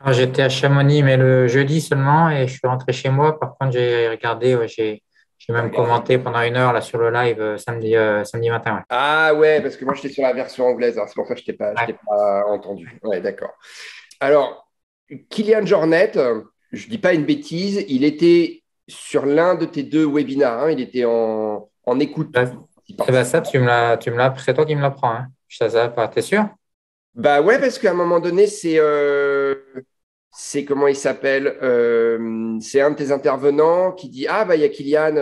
Alors, j'étais à Chamonix, mais le jeudi seulement, et je suis rentré chez moi. Par contre, j'ai regardé, ouais, j'ai T'as même regardé? commenté pendant 1 heure là, sur le live samedi matin. Ouais. Ah ouais, parce que moi j'étais sur la version anglaise, alors c'est pour ça que je Ouais. t'ai pas entendu. Ouais, d'accord. Alors, Kylian Jornet, je dis pas une bêtise, il était sur l'un de tes deux webinars, hein, il était en écoute. Ouais. Il Eh ben, participe. ça, c'est toi qui me l'apprends. Hein. Je sais ça, pas, t'es sûr? Bah ouais, parce qu'à un moment donné, c'est comment il s'appelle? C'est un de tes intervenants qui dit, ah bah il y a Kylian,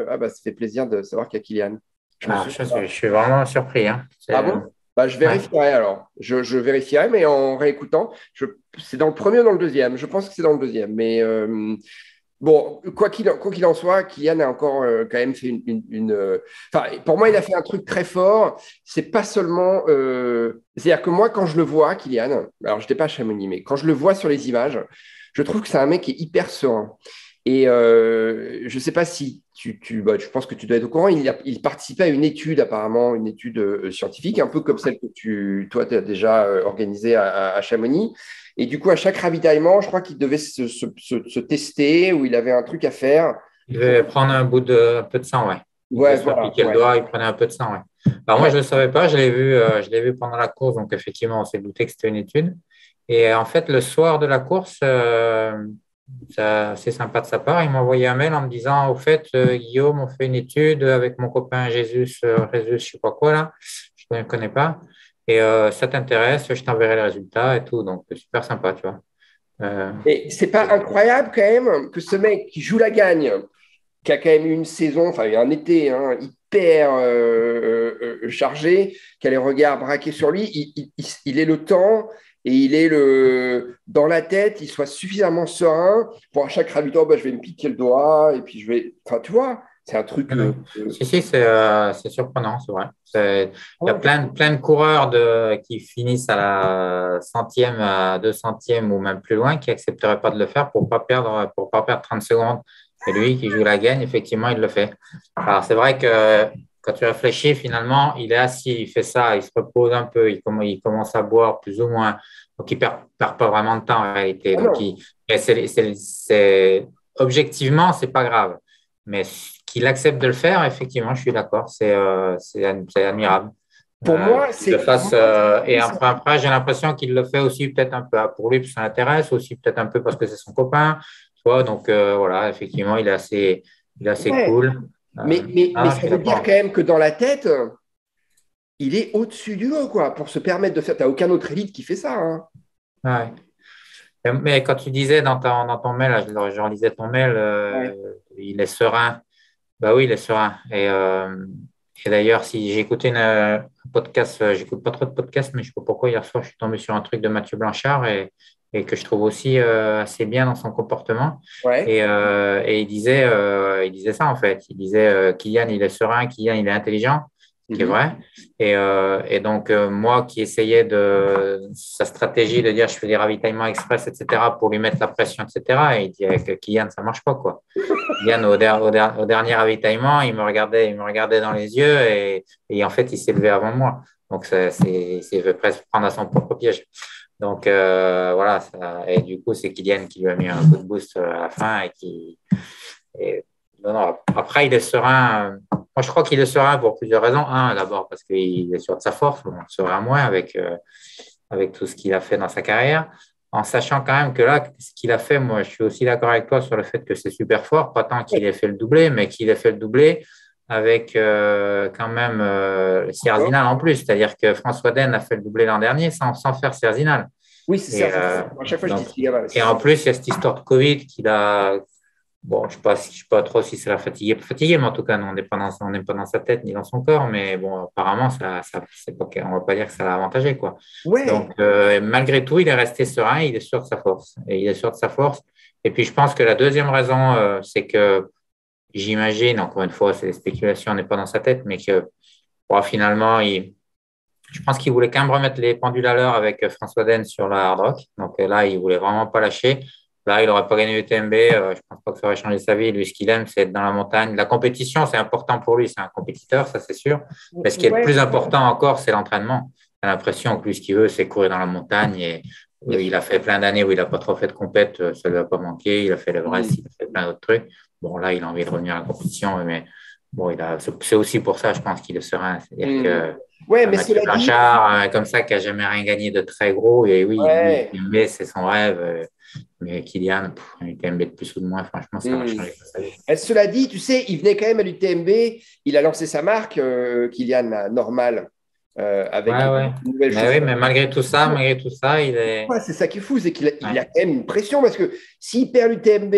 ah bah ça fait plaisir de savoir qu'il y a Kylian. Je me Ah, souviens je suis vraiment surpris. Hein. Ah bon? Bah, je Ouais. vérifierai alors. Je vérifierai, mais en réécoutant, c'est dans le premier ou dans le deuxième. Je pense que c'est dans le deuxième. Mais bon, quoi qu'il en soit, Kylian a encore quand même fait Enfin, pour moi, il a fait un truc très fort. C'est pas seulement. C'est-à-dire que moi, quand je le vois, Kylian, alors je n'étais pas à Chamonix, mais quand je le vois sur les images, je trouve que c'est un mec qui est hyper serein. Et je ne sais pas si bah, je pense que tu dois être au courant, il participait à une étude apparemment, une étude scientifique, un peu comme celle que toi, tu as déjà organisée à Chamonix. Et du coup, à chaque ravitaillement, je crois qu'il devait se tester ou il avait un truc à faire. Il Pour... devait prendre un peu de sang, ouais. Il devait Ouais, se faire voilà, piquer le ouais. doigt, il prenait un peu de sang, ouais. Alors moi, je Ouais. ne le savais pas, je l'ai vu pendant la course, donc effectivement, on s'est douté que c'était une étude. Et en fait, le soir de la course, c'est sympa de sa part, il m'a envoyé un mail en me disant, au fait, Guillaume, on fait une étude avec mon copain Jésus, je sais pas quoi là, je ne connais pas. Et ça t'intéresse, je t'enverrai les résultats et tout, donc super sympa, tu vois. Euh, Et c'est pas incroyable quand même que ce mec qui joue la gagne, qui a quand même eu une saison, enfin un été hein, hyper chargé, qui a les regards braqués sur lui, il est le temps et il est dans la tête, il soit suffisamment serein pour à chaque ravito, bah, je vais me piquer le doigt et puis je vais. Enfin, tu vois, c'est un truc. Ouais. Si, si, c'est surprenant, c'est vrai. Il y a Ouais. plein de coureurs qui finissent à la centième, à 200e ou même plus loin qui n'accepteraient pas de le faire pour pas perdre 30 secondes. Et lui qui joue la gagne, effectivement, il le fait. Alors, c'est vrai que quand tu réfléchis, finalement, il est assis, il fait ça, il se repose un peu, il commence à boire plus ou moins. Donc, il perd pas vraiment de temps en réalité. Ah Donc, non. mais objectivement, c'est pas grave. Mais qu'il accepte de le faire, effectivement, je suis d'accord, c'est admirable. Pour moi, Qu'il le fasse, et c'est- après, j'ai l'impression qu'il le fait aussi peut-être un peu pour lui, parce que ça l'intéresse, aussi peut-être un peu parce que c'est son copain. Tu vois, donc voilà, effectivement, il est assez ouais. cool. Mais Ah, je ça suis veut dire d'accord. quand même que dans la tête, il est au-dessus du lot, quoi, pour se permettre de faire. T'as aucun autre élite qui fait ça. Hein. Ouais. Mais quand tu disais dans ton mail, là, je relisais ton mail, Ouais. il est serein. Bah oui, il est serein. Et d'ailleurs, si j'ai écouté un podcast, j'écoute pas trop de podcasts, mais je sais pas pourquoi hier soir, je suis tombé sur un truc de Mathieu Blanchard et que je trouve aussi assez bien dans son comportement. Ouais. Et il disait ça en fait. Il disait Kylian, il est serein, Kylian, il est intelligent, ce qui est Mhm. vrai. Et donc, moi qui essayais de sa stratégie de dire je fais des ravitaillements express, etc., pour lui mettre la pression, etc., et il dit avec Kylian, ça marche pas, quoi. Yann, au dernier ravitaillement, il me regardait dans les yeux et en fait, il s'est levé avant moi. Donc, c'est veut presque prendre à son propre piège. Donc, voilà. Et du coup, c'est Kylian qui lui a mis un coup de boost à la fin. Non, non, après, il est serein. Moi, je crois qu'il est serein pour plusieurs raisons. Un, d'abord, parce qu'il est sûr de sa force. Bon, serein moins avec tout ce qu'il a fait dans sa carrière en sachant quand même que là, ce qu'il a fait, moi, je suis aussi d'accord avec toi sur le fait que c'est super fort, pas tant qu'il ait fait le doublé, mais qu'il ait fait le doublé avec quand même Encore. Sierzinal en plus. C'est-à-dire que François Den a fait le doublé l'an dernier sans faire Sierzinal. Oui, c'est Et, ça. À chaque fois, je dis donc, Tigana, c'est et en ça. plus, il y a cette histoire de Covid qu'il a. Bon, je sais pas trop si c'est la fatigué, mais en tout cas, non, on n'est pas dans sa tête ni dans son corps. Mais bon, apparemment, c'est pas, on va pas dire que ça l'a avantagé, quoi. Ouais. Donc, malgré tout, il est resté serein, il est sûr de sa force. Et il est sûr de sa force. Et puis, je pense que la deuxième raison, c'est que j'imagine, encore une fois, c'est des spéculations, on n'est pas dans sa tête, mais que bon, finalement, je pense qu'il voulait quand même remettre les pendules à l'heure avec François Den sur la Hard Rock. Donc là, il voulait vraiment pas lâcher. Là, il n'aurait pas gagné l'UTMB. Je pense pas que ça aurait changé sa vie. Lui, ce qu'il aime, c'est être dans la montagne. La compétition, c'est important pour lui. C'est un compétiteur, ça, c'est sûr. Mais ce qui est le plus Ouais. important encore, c'est l'entraînement. J'ai l'impression que lui, ce qu'il veut, c'est courir dans la montagne. Il a fait plein d'années où il n'a pas trop fait de compète, ça ne lui a pas manqué. Il a fait l'Everest, il a fait plein d'autres trucs. Bon, là, il a envie de revenir à la compétition, mais bon, c'est aussi pour ça, je pense qu'il est serein. C'est-à-dire que Ouais, mais Mathieu cela dit, Blanchard, comme ça, qui n'a jamais rien gagné de très gros, et oui, lui, ouais. UTMB, c'est son rêve. Mais Kylian, un UTMB de plus ou de moins, franchement, ça va changer sa vie. Cela dit, tu sais, il venait quand même à l'UTMB, il a lancé sa marque, Kylian, là, normal, avec Ouais, ouais. une nouvelle Mais oui, chaussure. mais malgré tout ça, il est. Ouais, c'est ça qui est fou, c'est qu'il a, il Ouais. a quand même une pression parce que s'il perd l'UTMB,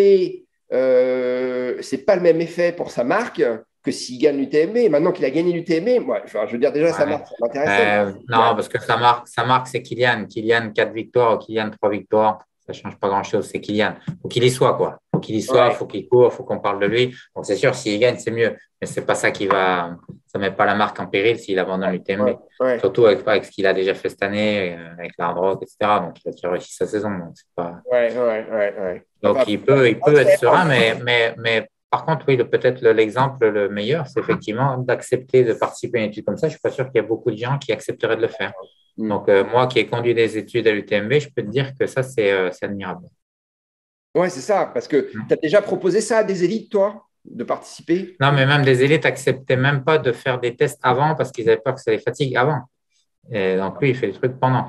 c'est pas le même effet pour sa marque que s'il gagne l'UTMB. Maintenant qu'il a gagné l'UTMB, moi, enfin, je veux dire déjà sa Ouais. marque, ça m'intéressait. Non, parce que sa marque, c'est Kylian. Kylian, 4 victoires, Kylian, 3 victoires. Ça ne change pas grand-chose, c'est Kylian. Il faut qu'il y soit, quoi. Il faut qu'il y soit, il Ouais, faut qu'il court, il faut qu'on parle de lui. Donc, c'est sûr, s'il gagne, c'est mieux. Mais c'est pas ça qui va. Ça ne met pas la marque en péril s'il abandonne ouais, l'UTMB. ouais, Surtout avec ce qu'il a déjà fait cette année, avec l'hard rock, etc. Donc, il a déjà réussi sa saison. Donc, c'est pas. ouais. Donc, Enfin, il peut être serein, mais par contre, oui, peut-être l'exemple le meilleur, c'est effectivement d'accepter de participer à une étude comme ça. Je ne suis pas sûr qu'il y a beaucoup de gens qui accepteraient de le faire. hmm. Donc, moi qui ai conduit des études à l'UTMB, je peux te dire que ça, c'est admirable. Ouais, c'est ça, parce que tu as déjà proposé ça à des élites, toi, de participer? Non, mais même des élites n'acceptaient même pas de faire des tests avant parce qu'ils avaient peur que ça les fatigue avant. Et donc, lui, il fait des trucs pendant.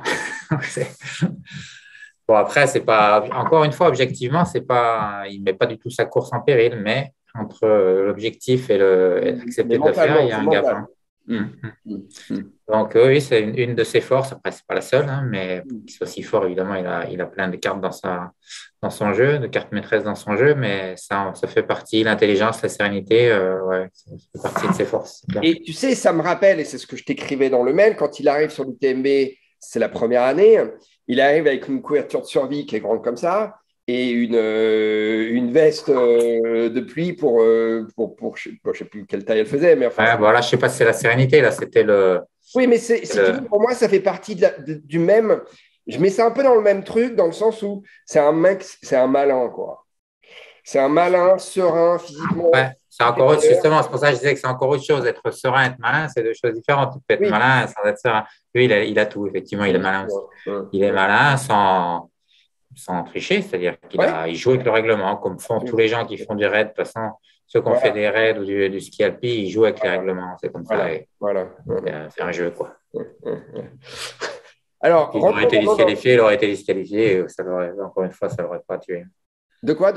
Bon, après, c'est pas, encore une fois, objectivement, c'est pas, il ne met pas du tout sa course en péril, mais entre l'objectif et Mais l'accepter de le faire, il mentalement, y a c'est un gap. mental. Hein. Hmm, Hum. hmm, hmm. Donc, oui, c'est une de ses forces. Après, ce n'est pas la seule, hein, mais pour qu'il soit si fort, évidemment, il a plein de cartes dans son jeu, de cartes maîtresses dans son jeu, mais ça fait partie, l'intelligence, la sérénité, ouais, ça fait partie de ses forces. Et tu sais, ça me rappelle, et c'est ce que je t'écrivais dans le mail, quand il arrive sur l'UTMB, c'est la première année, il arrive avec une couverture de survie qui est grande comme ça, et une veste de pluie je ne sais plus quelle taille elle faisait, mais enfin. Ouais, bon, là, je ne sais pas si c'est la sérénité, là, c'était Oui, mais si tu veux, pour moi, ça fait partie du même. Je mets ça un peu dans le même truc, dans le sens où c'est un mec, c'est un malin, quoi. C'est un malin, serein, physiquement Ouais, c'est encore autre, supérieur. justement, c'est pour ça que je disais que c'est encore autre chose. Être serein, être malin, c'est deux choses différentes. Tu peux être Oui. malin sans être serein. Lui, il a tout, effectivement, il est malin aussi. Il est malin sans tricher, c'est-à-dire Ouais. il joue avec le règlement, comme font tous les gens qui font du raid. De toute façon, ceux qui ont fait Voilà, des raids ou du ski alpi, ils jouent avec les règlements. C'est comme ça. Et voilà. c'est un jeu, quoi. Alors, S'il aurait rentrons été maintenant dans. disqualifié, il aurait été disqualifié. Encore une fois, ça ne l'aurait pas tué. De quoi?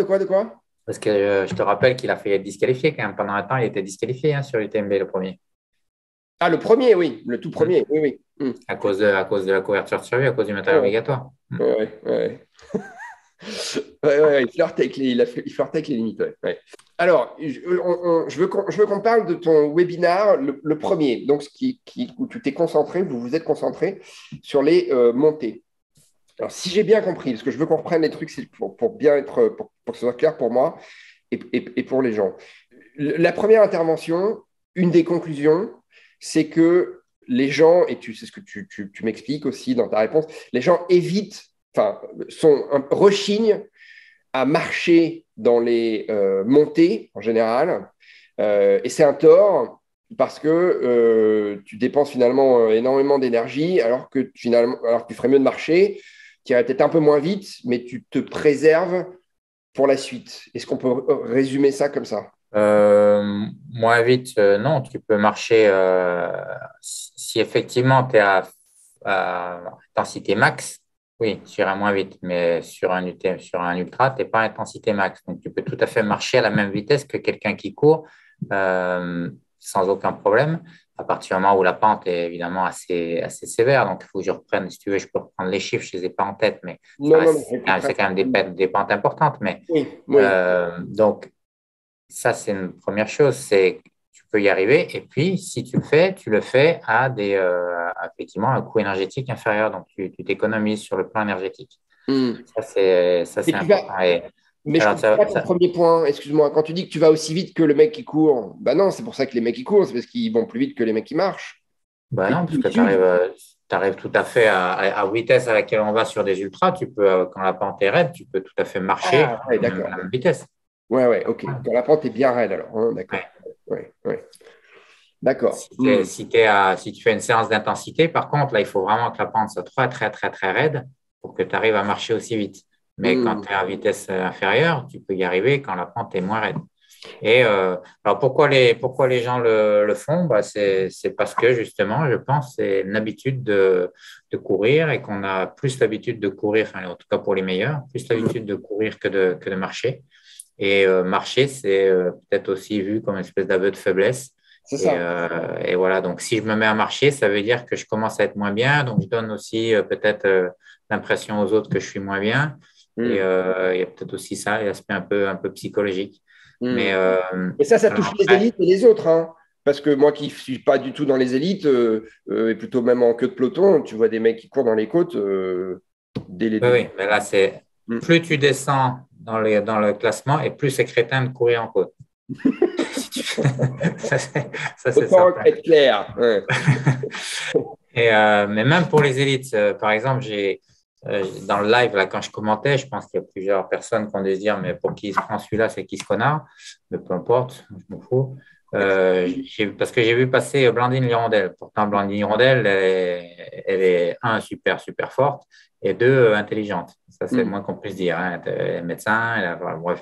Parce que je te rappelle qu'il a failli être disqualifié quand même. Pendant un temps, il était disqualifié sur l'UTMB, le premier. Ah, le premier, oui, le tout Hmm. premier, oui. À cause de la couverture de survie, à cause du matériel Ouais, obligatoire. ouais. Il flirtait avec les limites. Ouais. Alors, je veux qu'on parle de ton webinar, le premier, donc où tu t'es concentré, vous vous êtes concentré sur les montées. Alors, si j'ai bien compris, parce que je veux qu'on reprenne les trucs c'est pour bien être, pour que ce soit clair pour moi et pour les gens. La première intervention, une des conclusions, c'est que les gens, et tu sais ce que tu m'expliques aussi dans ta réponse, les gens évitent, enfin, rechignent à marcher dans les montées en général. Et c'est un tort parce que tu dépenses finalement énormément d'énergie alors que tu ferais mieux de marcher, tu irais peut-être un peu moins vite, mais tu te préserves pour la suite. Est-ce qu'on peut résumer ça comme ça? Moins vite, non, tu peux marcher si effectivement tu es à intensité max, oui, tu iras moins vite, mais sur un ultra, tu n'es pas à intensité max. Donc, tu peux tout à fait marcher à la même vitesse que quelqu'un qui court sans aucun problème, à partir du moment où la pente est évidemment assez sévère. Donc, il faut que je reprenne, si tu veux, je peux reprendre les chiffres, je ne les ai pas en tête, mais Non, c'est quand même des pentes importantes. Mais, oui. donc, ça, c'est une première chose, c'est que tu peux y arriver. Et puis, si tu le fais effectivement, un coût énergétique inférieur. Donc, tu t'économises sur le plan énergétique. Hmm. Ça, c'est Et tu vas, important. Et mais je ne alors, comprends pas ton premier point, excuse-moi. Quand tu dis que tu vas aussi vite que le mec qui court, bah non, c'est pour ça que les mecs qui courent, c'est parce qu'ils vont plus vite que les mecs qui marchent. ben Et non, qui parce que tu suivent. arrives tout à fait à vitesse à laquelle on va sur des ultras. Tu peux, quand la pente est raide, tu peux tout à fait marcher Ah, ouais, à d'accord. la même vitesse. Ouais, ok. Quand la pente est bien raide, alors. Hein, d'accord. Ouais. Ouais. D'accord. Si tu fais une séance d'intensité, par contre, là, il faut vraiment que la pente soit très, très, très, très raide. pour que tu arrives à marcher aussi vite. Mais quand tu es à vitesse inférieure, tu peux y arriver quand la pente est moins raide. Et alors pourquoi les gens le font? C'est parce que justement, je pense, c'est une habitude de courir et qu'on a plus l'habitude de courir, enfin en tout cas pour les meilleurs, plus l'habitude de courir que de marcher. Et marcher, c'est peut-être aussi vu comme une espèce d'aveu de faiblesse. C'est ça. Et voilà, donc si je me mets à marcher, ça veut dire que je commence à être moins bien. Donc je donne aussi peut-être l'impression aux autres que je suis moins bien. Et il y a peut-être aussi ça, l'aspect un peu psychologique. Mais Et ça touche alors les après, élites et les autres, hein. Parce que moi qui ne suis pas du tout dans les élites, et plutôt même en queue de peloton, tu vois des mecs qui courent dans les côtes dès les débuts. oui, mais là, c'est plus tu descends dans le classement et plus c'est crétin de courir en côte. Ça, c'est Autant certain. être clair. Ouais. Mais même pour les élites, par exemple, dans le live, là, quand je commentais, je pense qu'il y a plusieurs personnes qui ont dû se dire, mais pour qui il se prend celui-là, c'est qui ce connard? Mais peu importe, je m'en fous. Parce que j'ai vu passer Blandine Hirondelle. Pourtant, Blandine Hirondelle, elle est, un, super, super forte et deux, intelligente. Ça, c'est le moins qu'on puisse dire. Hein. Elle est médecin, bref,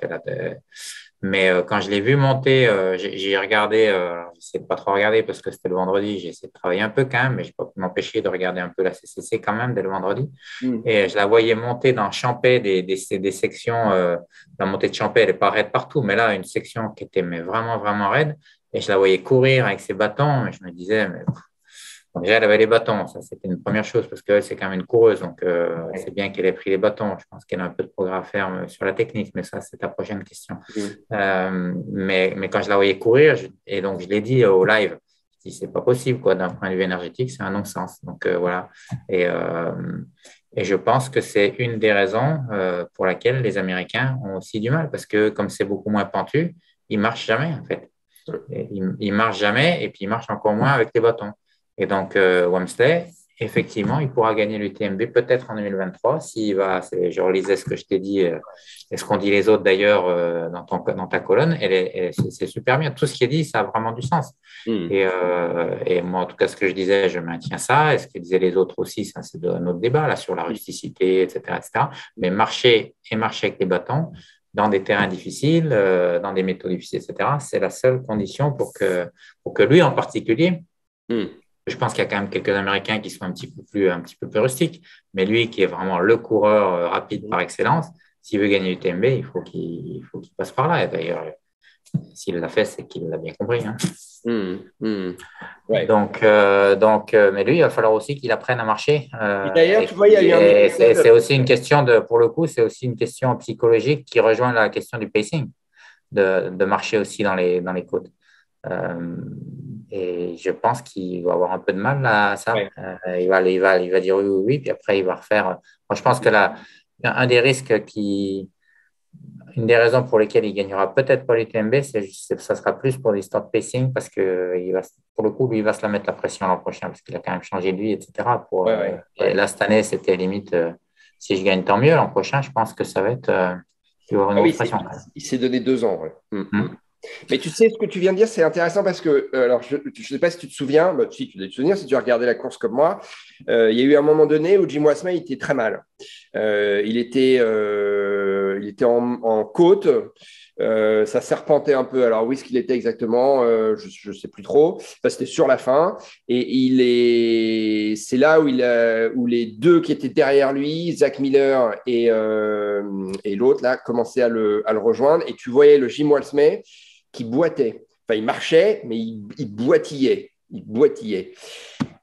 mais quand je l'ai vu monter, j'ai regardé, j'essaie de pas trop regarder parce que c'était le vendredi, j'ai essayé de travailler un peu quand même, mais je n'ai pas pu m'empêcher de regarder un peu la CCC quand même dès le vendredi. Et je la voyais monter dans Champais, des sections, la montée de Champais, elle n'est pas raide partout, mais là, une section qui était mais vraiment, vraiment raide. Et je la voyais courir avec ses bâtons, mais je me disais, mais bon, déjà, elle avait les bâtons, ça c'était une première chose parce qu'elle, c'est quand même une coureuse, donc c'est bien qu'elle ait pris les bâtons. Je pense qu'elle a un peu de progrès à faire sur la technique, mais ça, c'est ta prochaine question. Mais quand je la voyais courir, et donc je l'ai dit au live, je dis, c'est pas possible, quoi, d'un point de vue énergétique, c'est un non-sens. Donc voilà. Et je pense que c'est une des raisons pour laquelle les Américains ont aussi du mal, parce que comme c'est beaucoup moins pentu, ils marchent jamais, en fait. Ils marchent jamais, et puis ils marchent encore moins avec les bâtons. Et donc, Wamsley, effectivement, il pourra gagner l'UTMB peut-être en 2023 s'il va. Je relisais ce que je t'ai dit et ce qu'ont dit les autres d'ailleurs dans ta colonne. C'est super bien. Tout ce qui est dit, ça a vraiment du sens. Et moi, en tout cas, ce que je disais, je maintiens ça. Et ce que disaient les autres aussi, ça, c'est un autre débat là, sur la rusticité, etc., etc. Mais marcher avec les bâtons dans des terrains difficiles, dans des métaux difficiles, etc., c'est la seule condition pour que lui en particulier. Je pense qu'il y a quand même quelques Américains qui sont un petit peu plus rustiques, mais lui qui est vraiment le coureur rapide par excellence, s'il veut gagner l'UTMB, il faut qu'il passe par là. Et d'ailleurs, s'il l'a fait, c'est qu'il l'a bien compris. Hein. Ouais. Donc, mais lui, il va falloir aussi qu'il apprenne à marcher. D'ailleurs, tu vois, il y a eu un c'est aussi une question pour le coup, c'est aussi une question psychologique qui rejoint la question du pacing, de marcher aussi dans les côtes. Et je pense qu'il va avoir un peu de mal à ça. Ouais. Il va dire oui, oui, oui, puis après il va refaire. Moi, je pense que un des risques une des raisons pour lesquelles il gagnera peut-être pas l'UTMB, ça sera plus pour l'histoire de pacing parce que pour le coup, lui, il va se la mettre la pression l'an prochain parce qu'il a quand même changé de vie, etc. Et là, cette année, c'était limite, si je gagne, tant mieux. L'an prochain, je pense que ça va être, il va y avoir une grosse pression. Il s'est donné 2 ans. Ouais. Mais tu sais, ce que tu viens de dire, c'est intéressant parce que, alors, je ne sais pas si tu te souviens, si tu dois te souvenir, si tu as regardé la course comme moi, il y a eu un moment donné où Jim Wasserman était très mal. Il était en côte, ça serpentait un peu. Alors, où est-ce qu'il était exactement? Je ne sais plus trop. Enfin, c'était sur la fin. Et c'est là où les deux qui étaient derrière lui, Zach Miller et l'autre, là, commençaient à le rejoindre. Et tu voyais le Jim Wasserman qui boitait. Enfin, il marchait, mais il boitillait. Il boitillait.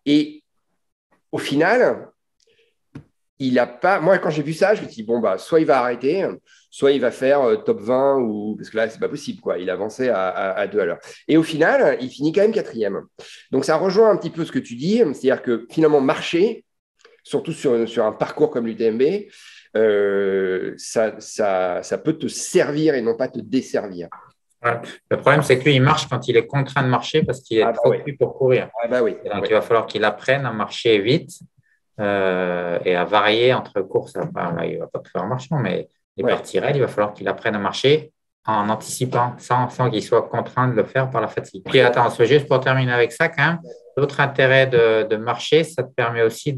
Et au final, il n'a pas. Moi, quand j'ai vu ça, je me suis dit, bon, soit il va arrêter, soit il va faire top 20, parce que là, c'est pas possible, quoi. Il avançait à 2 à l'heure. Et au final, il finit quand même 4e. Donc, ça rejoint un petit peu ce que tu dis, c'est-à-dire que finalement, marcher, surtout sur un parcours comme l'UTMB, ça peut te servir et non pas te desservir. Ouais. Le problème, c'est que lui, il marche quand il est contraint de marcher parce qu'il est trop cuit pour courir. Oui. Et donc, il va falloir qu'il apprenne à marcher vite et à varier entre courses. Enfin, là, il ne va pas tout faire en marchant, mais les parties raides, il va falloir qu'il apprenne à marcher en anticipant, sans qu'il soit contraint de le faire par la fatigue. Puis, attends, juste pour terminer avec ça, quand même, l'autre intérêt de marcher, ça te permet aussi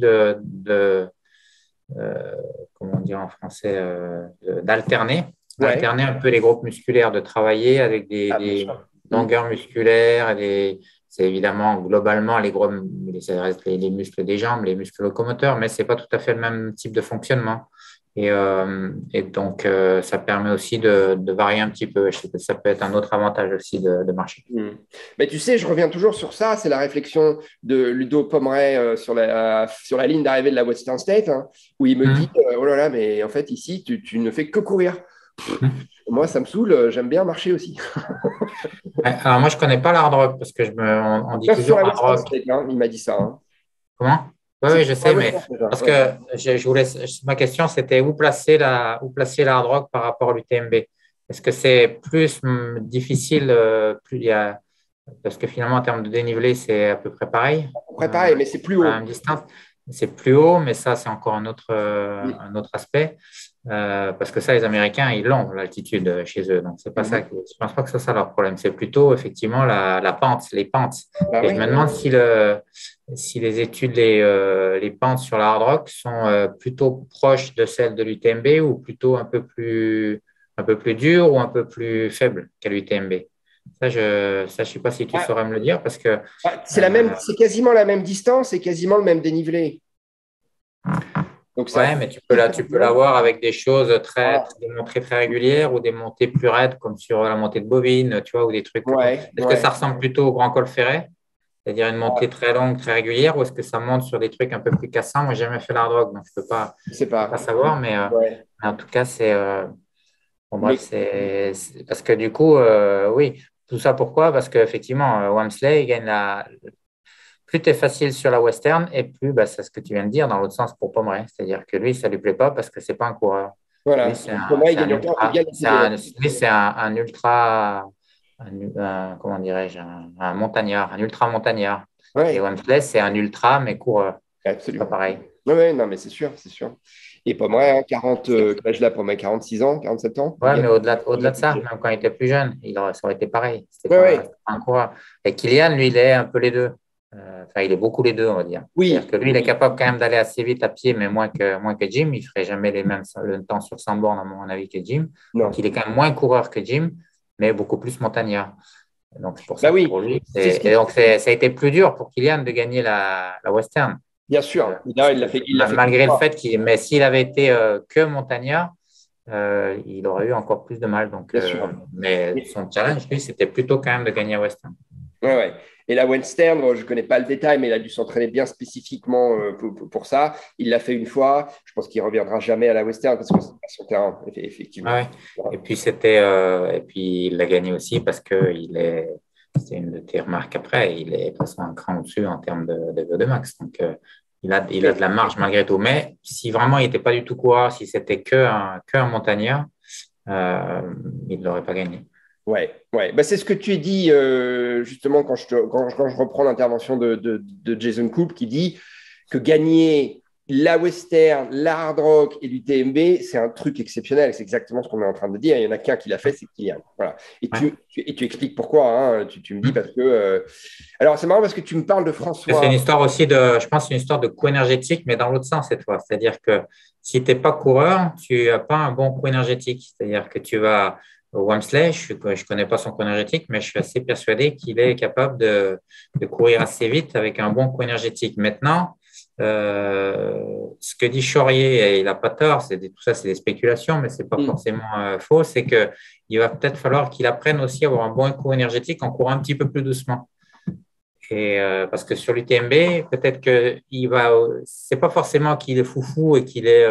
comment dire en français, d'alterner. Ouais. D'alterner un peu les groupes musculaires, de travailler avec Ah, bien des sûr. longueurs musculaires. C'est évidemment globalement ça reste les muscles des jambes, les muscles locomoteurs, mais ce n'est pas tout à fait le même type de fonctionnement. Et donc, ça permet aussi de varier un petit peu. Je sais que ça peut être un autre avantage aussi de marcher. Mm. Mais tu sais, je reviens toujours sur ça. C'est la réflexion de Ludo Pomeray sur la ligne d'arrivée de la Western State, hein, où il me dit Hum, oh là là, mais en fait, ici, tu ne fais que courir. hum. Moi, ça me saoule. J'aime bien marcher aussi. Ouais, alors, moi, je ne connais pas l'hard rock parce que on dit Ça, c'est sur toujours la hard Western rock. State, hein, il m'a dit ça, hein. Comment? Oui, C'est oui, je sur la sais, mais Western State, hein, parce que ouais. je voulais, ma question, c'était où placer la hard rock par rapport à l'UTMB? Est-ce que c'est plus difficile, parce que finalement, en termes de dénivelé, c'est à peu près pareil, Après, pareil, mais c'est plus à la haut. même distance. C'est plus haut, mais ça, c'est encore Mm. un autre aspect. Parce que ça, les Américains, ils l'ont, l'altitude chez eux. Donc, c'est pas ça. Mhm. Je pense pas que c'est ça leur problème. C'est plutôt, effectivement, la pente, les pentes. Bah Et je oui. me demande si les études, les pentes sur la hard rock sont plutôt proches de celles de l'UTMB ou plutôt un peu plus dures ou un peu plus faibles qu'à l'UTMB. Je sais pas si tu Ah, saurais me le dire parce que, c'est quasiment la même distance et quasiment le même dénivelé. Donc, c'est un ouais, peu mais tu peux différent. l'avoir avec des choses Voilà. des montées très régulières ou des montées plus raides comme sur la montée de Bovine, tu vois, ou des trucs. Ouais, Est-ce que ouais. ça ressemble plutôt au Grand Col Ferret? C'est-à-dire une montée très longue, très régulière, ou est-ce que ça monte sur des trucs un peu plus cassants? Moi, j'ai jamais fait l'hard rock, donc Je sais je peux pas pas. savoir, Ouais. mais en tout cas, bon, bref, Mais parce que du coup, oui, tout ça pourquoi? Parce qu'effectivement, Wamsley, il gagne plus tu es facile sur la western, et plus, bah, c'est ce que tu viens de dire, dans l'autre sens pour Pomeray. C'est-dire que lui, ça lui plaît pas parce que c'est pas un coureur. Lui, voilà. Thomas, il c'est un gagne encore, il ultra, gagne la TDS. lui, c'est un ultra, comment dirais-je, un montagnard, un ultra montagnard. Et Ouais, Wamsley, c'est un ultra, mais coureur. C'est pas absolument. pareil. Ouais, ouais, non, mais c'est sûr, c'est sûr. Et pas moi, hein, 40, C'est- quel âge là, pour moi, 46 ans, 47 ans, il Ouais, gagne mais la au-delà de ça, TDS. même quand il était plus jeune, ça aurait été pareil. Ouais, ouais. C'était pas un coureur. Et Kylian, lui, il est un peu les deux. Enfin, il est beaucoup les deux, on va dire. C'est-à-dire Oui, que lui, il est oui, capable quand même d'aller assez vite à pied, mais moins que Jim. Il ne ferait jamais le temps sur 100 bornes, à mon avis, que Jim. Donc, non. il est quand même moins coureur que Jim, mais beaucoup plus montagnard. Donc, c'est pour Bah ça que oui, pour lui, c'est ce et qui, donc, ça a été plus dur pour Kylian de gagner la Western. bien Euh, sûr. parce Là, que il l'a fait qu'une malgré le fois. fait mais s'il avait été que montagnard, il aurait eu encore plus de mal. Donc, Bien sûr. mais son challenge, lui, c'était plutôt quand même de gagner à Western. Ouais, ouais. Et la Western, bon, je ne connais pas le détail, mais il a dû s'entraîner bien spécifiquement pour ça. Il l'a fait une fois. Je pense qu'il ne reviendra jamais à la Western parce que c'est pas son terrain, effectivement. Ouais. Et puis et puis il l'a gagné aussi parce que c'est une de tes remarques après, il est passé un cran au-dessus en termes de VO2 max. Donc, il a de la marge malgré tout. Mais si vraiment il n'était pas du tout coureur, si c'était que un montagnard, euh, il ne l'aurait pas gagné. Ouais, ouais. Bah, c'est ce que tu as dit justement quand je reprends l'intervention de Jason Coop qui dit que gagner la Western, la Hard Rock et l'UTMB, c'est un truc exceptionnel. C'est exactement ce qu'on est en train de dire. Il n'y en a qu'un qui l'a fait, c'est Kylian. Voilà. Et Ouais. tu expliques pourquoi. Hein. Tu me dis Hum. parce que. Alors, c'est marrant parce que tu me parles de C'est François. une histoire aussi je pense, c'est une histoire de coût énergétique, mais dans l'autre sens cette fois. C'est-à-dire que si tu n'es pas coureur, tu n'as pas un bon coût énergétique. C'est-à-dire que tu vas au Wamsley, je ne connais pas son coût énergétique, mais je suis assez persuadé qu'il est capable de courir assez vite avec un bon coût énergétique. Maintenant, ce que dit Chaurier, et il n'a pas tort, tout ça, c'est des spéculations, mais ce n'est pas Hmm. forcément faux, c'est qu'il va peut-être falloir qu'il apprenne aussi à avoir un bon coût énergétique en courant un petit peu plus doucement. Et parce que sur l'UTMB, peut-être que c'est pas forcément qu'il est foufou et qu'il est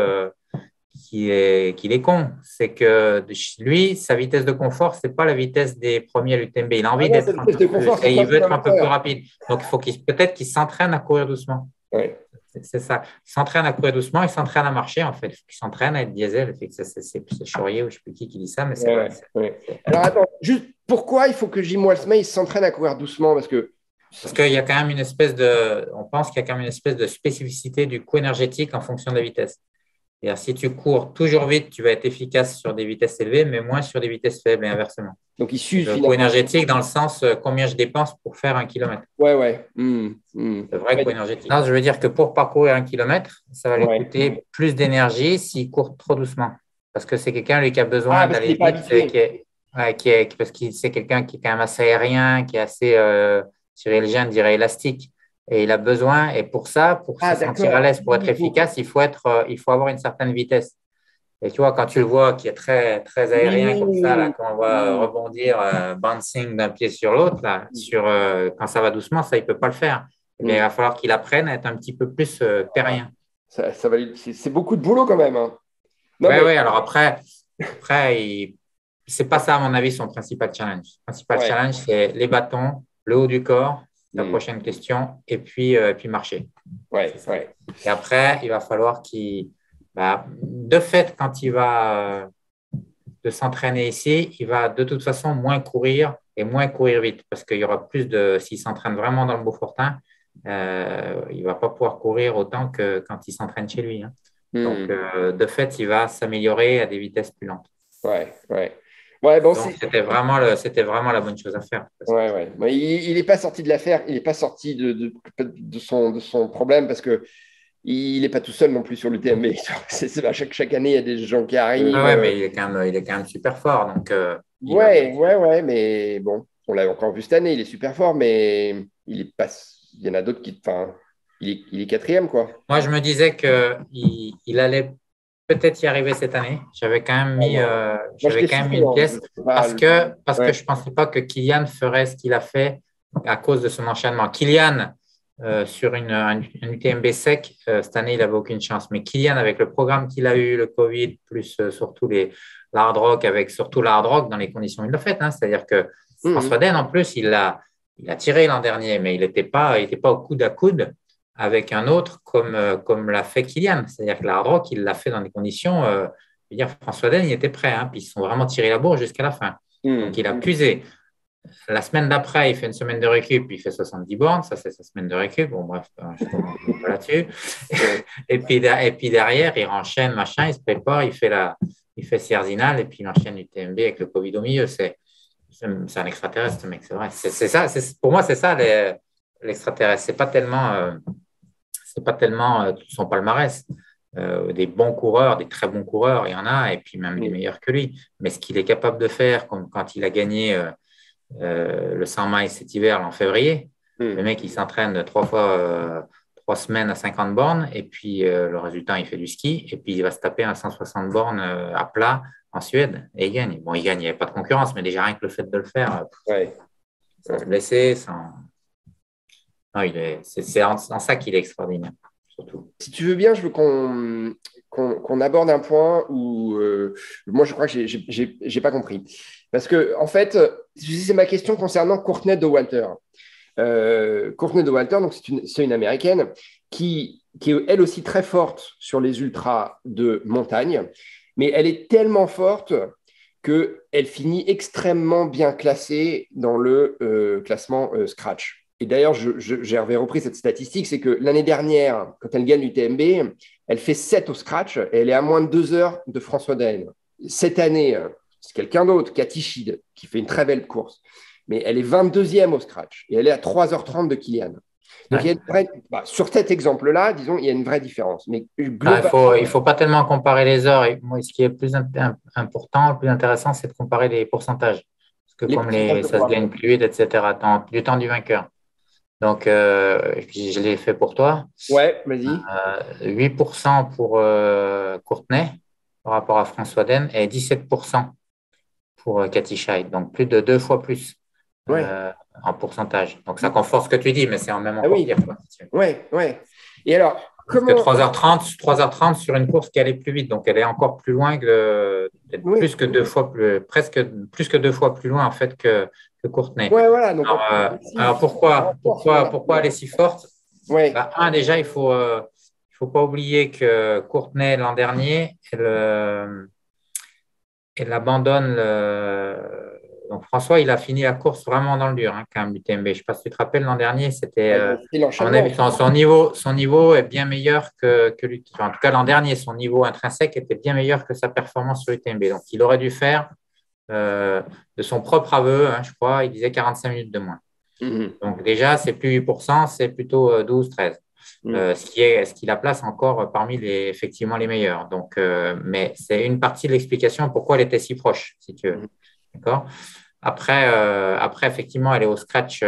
con. C'est que lui, sa vitesse de confort, c'est pas la vitesse des premiers à l'UTMB. Il a Ah envie non, d'être cette un vitesse peu de plus, confort, c'est et il veut être 180 un peu plus mètres/h. rapide. Donc, peut-être qu'il s'entraîne à courir doucement. Ouais. C'est ça. Il s'entraîne à courir doucement, il s'entraîne à marcher, en fait. Il s'entraîne à être diesel. C'est Chaurier ou je ne sais plus qui dit ça, mais c'est vrai. Ouais, ouais. Alors, attends, juste pourquoi il faut que Jim Walsmay s'entraîne à courir doucement? Parce que. Parce qu'il y a quand même on pense qu'il y a quand même une espèce de spécificité du coût énergétique en fonction de la vitesse. C'est-à-dire, si tu cours toujours vite, tu vas être efficace sur des vitesses élevées, mais moins sur des vitesses faibles et inversement. Donc, il s'use Le coût finalement. énergétique dans le sens combien je dépense pour faire 1 kilomètre. Ouais, ouais. Le vrai Ouais, coût énergétique. Non, je veux dire que pour parcourir 1 kilomètre, ça va lui ouais. coûter plus d'énergie s'il court trop doucement. Parce que c'est quelqu'un, lui, qui a besoin Ah, parce qu'il d'aller n'est pas vite, habitué. parce que c'est quelqu'un qui est quand même assez aérien, qui est assez, chirurgien, dirait élastique. Et il a besoin, et pour ça, pour se Ah, sentir à d'accord. l'aise, pour être efficace, il faut avoir une certaine vitesse. Et tu vois, quand tu le vois qui est très, très Oui, aérien oui, comme ça, là, oui, quand on va oui. rebondir, bouncing d'un pied sur l'autre, là, quand ça va doucement, ça, il ne peut pas le faire. Eh bien, il va falloir qu'il apprenne à être un petit peu plus Ah, terrien. c'est beaucoup de boulot quand même, hein. Non, Oui, mais oui, alors après c'est pas ça, à mon avis, son principal challenge. Le principal ouais. challenge, c'est les bâtons, le haut du corps, la Hmm. prochaine question, puis marcher. C'est Ouais, ça. ouais. Et après, il va falloir de fait, quand il va de s'entraîner ici, il va de toute façon moins courir et moins courir vite parce qu'il y aura s'il s'entraîne vraiment dans le Beaufortin, il ne va pas pouvoir courir autant que quand il s'entraîne chez lui, hein. Donc, Hmm. de fait, il va s'améliorer à des vitesses plus lentes. Ouais, ouais. Ouais, bon, Donc, c'est. c'était vraiment la bonne chose à faire. Ouais, ouais. Mais il n'est pas sorti de l'affaire, il n'est pas sorti de son problème parce que il n'est pas tout seul non plus sur l'UTMB. Chaque année, il y a des gens qui arrivent. Ouais, mais il est quand même super fort. Donc, il va Ouais, peut-être. ouais, ouais, mais bon, on l'a encore vu cette année, il est super fort, mais il est pas. Il y en a d'autres qui. Enfin, il est quatrième, quoi. Moi, je me disais qu'il allait peut-être y arriver cette année. Ah non. Moi, je J'avais l'ai quand même mis soufflé, une hein. pièce parce que Ouais. je ne pensais pas que Kylian ferait ce qu'il a fait à cause de son enchaînement. Kylian, sur un UTMB sec, cette année, il n'avait aucune chance. Mais Kylian, avec le programme qu'il a eu, le Covid, plus surtout l'hard rock, avec surtout l'hard rock dans les conditions qu'il l'a fait, hein. C'est-à-dire que François Mhm. Den, en plus, il a tiré l'an dernier, mais il n'était pas au coude à coude avec un autre comme l'a fait Kylian. C'est-à-dire que la Hard Rock, il l'a fait dans des conditions. Je veux dire, François Den, il était prêt, hein, puis ils se sont vraiment tirés la bourre jusqu'à la fin. Donc, Mhm. il a puisé. La semaine d'après, il fait une semaine de récup, puis il fait 70 bornes. Ça, c'est sa semaine de récup. Bon, bref, je ne commence pas là-dessus. Ouais. Et puis derrière, il enchaîne, machin, il se prépare, il fait Sierzinal, et puis il enchaîne l'UTMB avec le Covid au milieu. C'est un extraterrestre, ce mec, c'est vrai. C'est ça, pour moi, c'est ça l'extraterrestre. C'est pas tellement tout son palmarès. Des bons coureurs, des très bons coureurs, il y en a, et puis même des Mhm. meilleurs que lui. Mais ce qu'il est capable de faire, comme quand il a gagné le 100 miles cet hiver, en février, le Mhm. mec, il s'entraîne 3 semaines à 50 bornes, et puis le résultat, il fait du ski, et puis il va se taper un 160 bornes à plat en Suède, et il gagne. Bon, il gagne, il n'y a pas de concurrence, mais déjà rien que le fait de le faire, Ouais. sans se Ouais. blesser, sans. Non, c'est en ça qu'il est extraordinaire, surtout. Si tu veux bien, je veux qu'on aborde un point où moi je crois que j'ai pas compris. Parce que, en fait, c'est ma question concernant Courtney Dauwalter. Courtney Dauwalter, donc c'est une Américaine qui est elle aussi très forte sur les ultras de montagne, mais elle est tellement forte qu'elle finit extrêmement bien classée dans le classement Scratch. Et d'ailleurs, j'avais repris cette statistique, c'est que l'année dernière, quand elle gagne l'UTMB, elle fait 7 au Scratch et elle est à moins de 2 heures de François Daen. Cette année, c'est quelqu'un d'autre, Cathy Schied, qui fait une très belle course. Mais elle est 22e au Scratch et elle est à 3h30 de Kylian. Donc, il y a Ouais. une sur cet exemple-là, disons, il y a une vraie différence. Mais Ah, globalement, il faut pas tellement comparer les heures. Et moi, ce qui est le plus important, le plus intéressant, c'est de comparer les pourcentages. Parce que les comme pourcentages de ça se quoi? gagne plus vite, etc., du temps du vainqueur. Donc, je l'ai fait pour toi. Ouais, vas-y. 8% pour Courtenay par rapport à François Den et 17% pour Cathy Scheid. Donc, plus de 2 fois plus Ouais. euh, en pourcentage. Donc, ça conforte ce que tu dis, mais c'est en même Ah encore oui. pire, quoi. Ouais, ouais. Et alors, Parce que comment. 3h30 sur une course qui allait plus vite. Donc, elle est encore plus loin peut-être Oui. plus que 2 fois presque plus que 2 fois plus loin, en fait, que Courtenay. Ouais, voilà. Donc, Alors, en force, pourquoi elle est si forte? ouais. Déjà, il faut pas oublier que Courtenay, l'an dernier, elle abandonne Donc, François, il a fini la course vraiment dans le dur, hein, quand même, l'UTMB. Je ne sais pas si tu te rappelles, l'an dernier, c'était, C'est à mon l'enchaînement. avis, son niveau est bien meilleur que l'UTMB. Enfin, en tout cas, l'an dernier, son niveau intrinsèque était bien meilleur que sa performance sur l'UTMB. Donc, il aurait dû faire, de son propre aveu, hein, je crois, il disait 45 minutes de moins. Donc, déjà, c'est plus 8%, c'est plutôt 12-13. Ce qui la place encore parmi effectivement les meilleurs. Donc, mais c'est une partie de l'explication pourquoi elle était si proche, si tu veux. D'accord? Après, effectivement, elle est au scratch.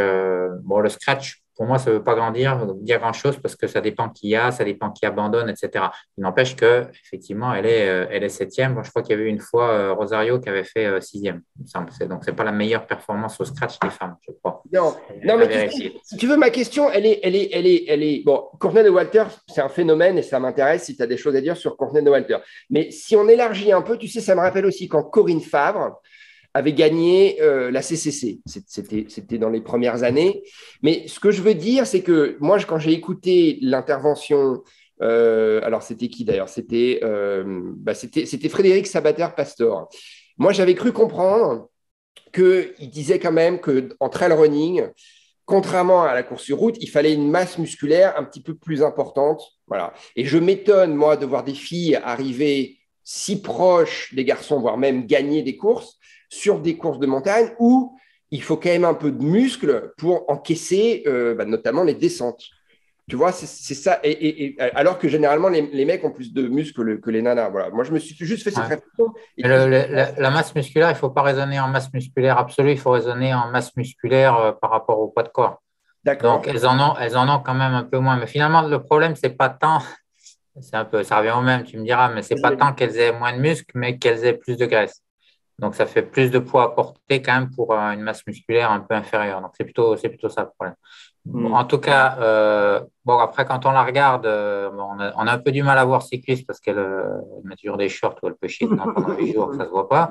Bon, le scratch, pour moi, ça ne veut pas dire grand-chose parce que ça dépend qui y a, ça dépend qui abandonne, etc. Il n'empêche qu'effectivement, elle est septième. Bon, je crois qu'il y avait une fois Rosario qui avait fait sixième, il me semble. Donc, ce n'est pas la meilleure performance au scratch des femmes, je crois. Non, non, mais si tu veux, ma question, elle est. Bon, Courtney Dauwalter, c'est un phénomène et ça m'intéresse si tu as des choses à dire sur Courtney Dauwalter. Mais si on élargit un peu, tu sais, ça me rappelle aussi quand Corinne Favre avait gagné la CCC. C'était dans les premières années. Mais ce que je veux dire, c'est que moi, quand j'ai écouté l'intervention, alors c'était qui d'ailleurs? C'était Frédéric Sabater-Pastor. Moi, j'avais cru comprendre qu'il disait quand même qu'en trail running, contrairement à la course sur route, il fallait une masse musculaire un petit peu plus importante. Voilà. Et je m'étonne, moi, de voir des filles arriver si proches des garçons, voire même gagner des courses sur des courses de montagne où il faut quand même un peu de muscle pour encaisser notamment les descentes. Tu vois, c'est ça. Alors que généralement, les mecs ont plus de muscles que les nanas. Voilà. Moi, je me suis juste fait cette réflexion. La masse musculaire, il ne faut pas raisonner en masse musculaire absolue, il faut raisonner en masse musculaire par rapport au poids de corps. D'accord. Donc, elles en ont quand même un peu moins. Mais finalement, le problème, c'est pas tant, ça revient au même, tu me diras, mais c'est pas tant qu'elles aient moins de muscles, mais qu'elles aient plus de graisse. Donc, ça fait plus de poids à porter quand même pour une masse musculaire un peu inférieure. Donc, c'est plutôt ça le problème. Bon, en tout cas, après, quand on la regarde, on a un peu du mal à voir ses cuisses parce qu'elle met toujours des shorts où elle peut chier dedans pendant 8 jours, ça ne se voit pas.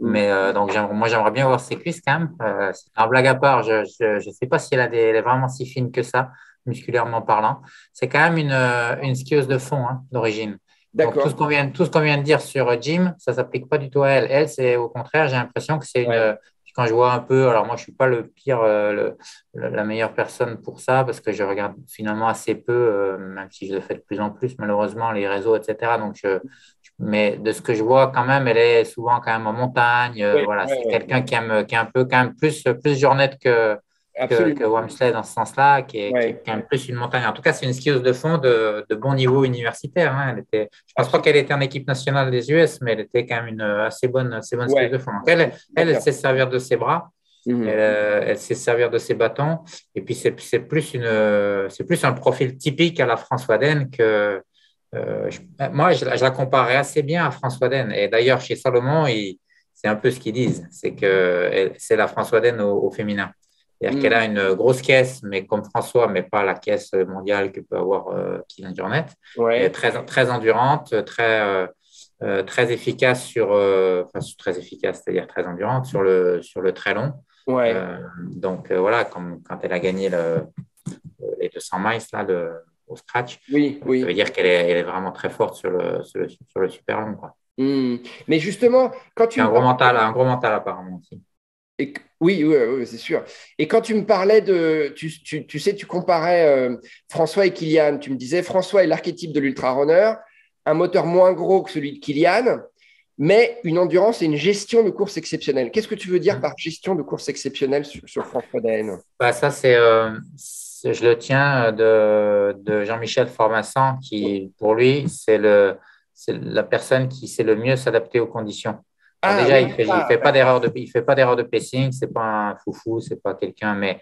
Mais donc, moi, j'aimerais bien voir ses cuisses quand même. En blague à part, je ne sais pas si elle est vraiment si fine que ça, musculairement parlant. C'est quand même une skieuse de fond, hein, d'origine. Donc, tout ce qu'on vient de dire sur Jim, ça ne s'applique pas du tout à elle. Elle, c'est au contraire, j'ai l'impression que c'est quand je vois un peu, alors moi, je ne suis pas le pire, la meilleure personne pour ça, parce que je regarde finalement assez peu, même si je le fais de plus en plus, malheureusement, les réseaux, etc. Donc, mais de ce que je vois, quand même, elle est souvent quand même en montagne. Voilà, c'est quelqu'un qui est un peu quand même plus journette que Wamsley dans ce sens-là, qui est quand même plus une montagne. En tout cas, c'est une skieuse de fond de bon niveau universitaire. Hein. Je ne pense pas qu'elle était en équipe nationale des US, mais elle était quand même une assez bonne skieuse de fond. Donc, elle sait servir de ses bras, elle sait servir de ses bâtons. Et puis, c'est plus un profil typique à la François Den que. Moi, je la comparais assez bien à François Den. Et d'ailleurs, chez Salomon, c'est un peu ce qu'ils disent, c'est que c'est la François Den au féminin. C'est-à-dire qu'elle a une grosse caisse, mais comme François, mais pas la caisse mondiale que peut avoir Kylian Jornet. Elle est très, très endurante, très efficace très efficace, c'est-à-dire très endurante sur le très long. Donc voilà, comme quand elle a gagné les 200 miles là, au scratch, ça veut dire qu'elle est vraiment très forte sur le super long. Quoi. Mais justement, quand tu un gros mental apparemment aussi. Oui, c'est sûr. Et quand tu me parlais tu comparais François et Kylian, tu me disais François est l'archétype de l'ultra-runner, un moteur moins gros que celui de Kylian, mais une endurance et une gestion de course exceptionnelle. Qu'est-ce que tu veux dire par gestion de course exceptionnelle sur François Daen? Ça, je le tiens de Jean-Michel Formassan, qui, pour lui, c'est la personne qui sait le mieux s'adapter aux conditions. Déjà, il fait pas d'erreur de pacing, c'est pas un foufou, c'est pas quelqu'un, mais